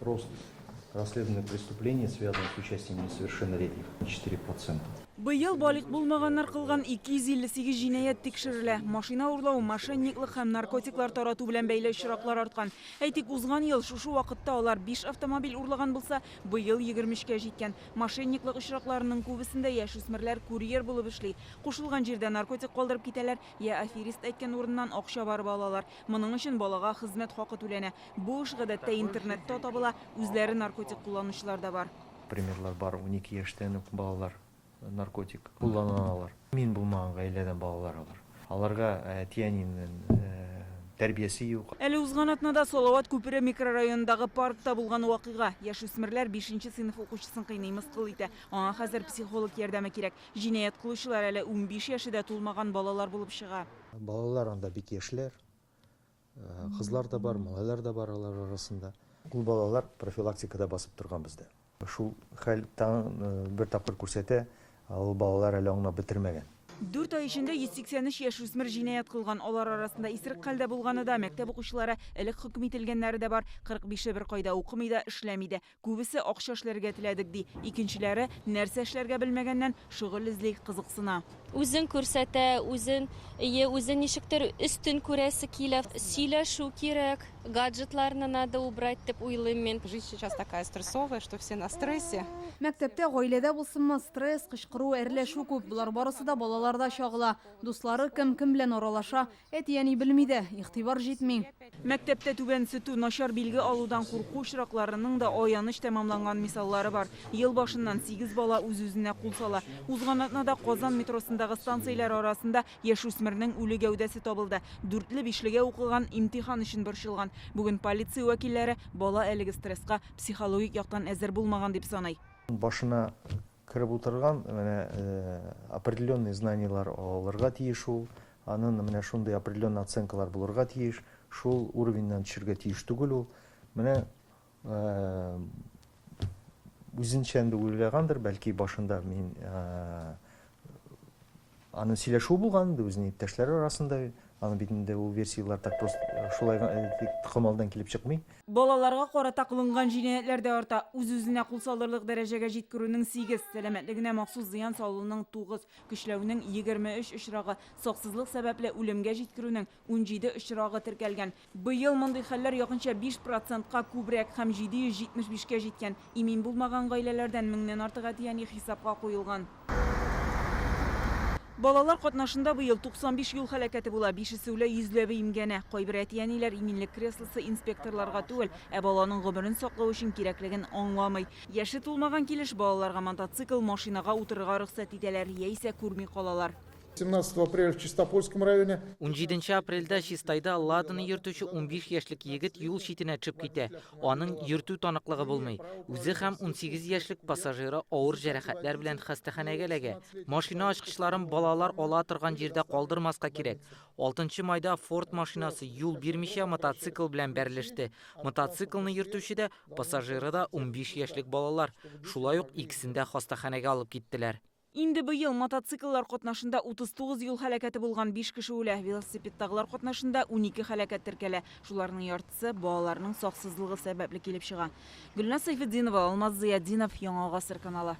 Рост расследованных преступлений, связанных с участием несовершеннолетних, 4%. Быйыл балык булмаганнар кылган 258 җинаять тикшерелә. Машина урлау, мошенниклык һәм наркотиклар тарату белән бәйле очраклар арткан. Әйтик, узган ел шушы вакытта алар 5 автомобиль урлаган булса, быйыл 23-кә җиткән. Мошенниклык очракларының күбесендә яшүсмерләр курьер булып эшли. Кушылган җирдә наркотик калдырып китәләр, я аферист әйткән урыннан акча барып алалар. Моның өчен балага хезмәт хакы түләнә. Бу эш гадәттә интернетта табыла, үзләре наркотик кулланучылар да бар. Примерлар бар, 12 яшьтән үк балалар наркотик кулланалар. Мин булмаган гаиләдән балалар алар. Аларга тиянинең тәрбиясе юк. Әле узган атнада Салават күпере микрорайонындагы паркта булган вакыйга. Яшүсмерләр 5-нче сыйныф укучысын кыйный, мыскыл итә. Аңа хәзер психолог ярдәме кирәк. Җинаять кылучылар әле 15 яшендә тулмаган балалар булып чыга. Балалар анда бик яшьләр, кызлар да бар, малайлар да бар алар арасында. Ул балалар профилактикада басып торган бездә. Шул хәл бер тапкыр күрсәтә, ул балалар әле аңлап бетермәгән. 4 ай эчендә 183 яшүсмер җинаять кылган. Алар арасында исерек хәлдә булганы да, мәктәп укучылары элек хөкем ителгәннәре дә бар. 45-е бер кайда укымый да, эшләми дә. Күбесе акча эшләргә теләдек ди. Икенчеләре нәрсә эшләргә белмәгәннән шөгыль эзли, кызыксына. Үзен күрсәтә, үзен ничектер өстен күрәсе килә, сөйләшү кирәк, гаджетларны надо убрать дип уйлыйм мин. Жизнь сейчас такая стрессовая, что все на стрессе. Мәктәптә, гаиләдә булсынмы, стресс, кычкыру, әрләшү күп. Булар барысы да балаларда чагыла. Дуслары кем белән аралаша, әти-әни белми дә, игътибар җитми. Мәктәптә түбән сөтү, начар билге алудан курку очракларының да аяныч тәмамланган мисаллары бар. Ел башыннан 8 бала үз-үзенә кул сала. Узган атнада Казан метросындагы станцияләр арасында яшүсмернең үле гәүдәсе табылды. 4-5-легә укыган, имтихан өчен борчылган. Бүген полиция вәкилләре бала әлеге стресска психологик яктан әзер булмаган дип саный. Башына кіріп отырған определенный знаниялар алырга тиеш ул, анын менә шундый определенный оценкалар булырга тиеш, шул уровеньнан төшәргә тиеш түгел ул. Менә үзенчә инде уйлагандыр, бәлки башында мин аны сөйләшү булган, үзенең иптәшләре арасында. Аны битендә ул версиялар так просто шулай тыкымалдан килеп чыкмый. Балаларга карата кылынган җинаятләр дә арта. Үз-үзенә кул салырлык дәрәҗәгә җиткерүнең 8, сәламәтлегенә махсус зыян салуның 9, көчләүнең 23 очрагы, саксызлык сәбәпле үлемгә җиткерүнең 17 очрагы теркәлгән. Быел мондый хәлләр якынча 5%-ка күбрәк һәм 775-кә җиткән. Имин булмаган гаиләләрдән 1000-нән артык әти-әни хисапка куелган. Балалар катнашында быел 95 юл һәлакәте була, 5-се үлә, 100-ләбе имгәнә. Кайбер әти-әниләр иминлек креслосы инспекторларга түгел, ә баланың гомерен саклау өчен кирәклеген аңламый. Яше тулмаган килеш балаларга мотоцикл, машинага утырырга рөхсәт итәләр, яисә күрми калалар. 17 апреля в Чистопольском районе. 17 апрельдә Чистайда ладыны йөртүче 15 яшьлек егет юл читенә төшеп китә. Аның йөртү таныклыгы булмый. Үзе һәм 18 яшьлек пассажиры авыр җәрәхәтләр белән хастаханәгә эләгә. Машина ачкычларын балалар ала торган җирдә калдырмаска кирәк. 6 майда Ford машинасы юл бирмичә мотоцикл белән бәрелеште. Мотоциклны йөртүче дә, пассажиры да 15 яшьлек балалар. Шулай ук икесен дә хастаханәгә алып киттеләр. Инде быел мотоцикллар катнашында 39 юл һәлакәте булган, 5 кеше үлә. Велосипедтагылар катнашында 12 һәлакәт теркәлә. Шуларның яртысы балаларның саксызлыгы сәбәпле килеп чыга. Гөлназ Сайфетдинова, Алмаз Зыяддинов, Яңа Гасыр каналы.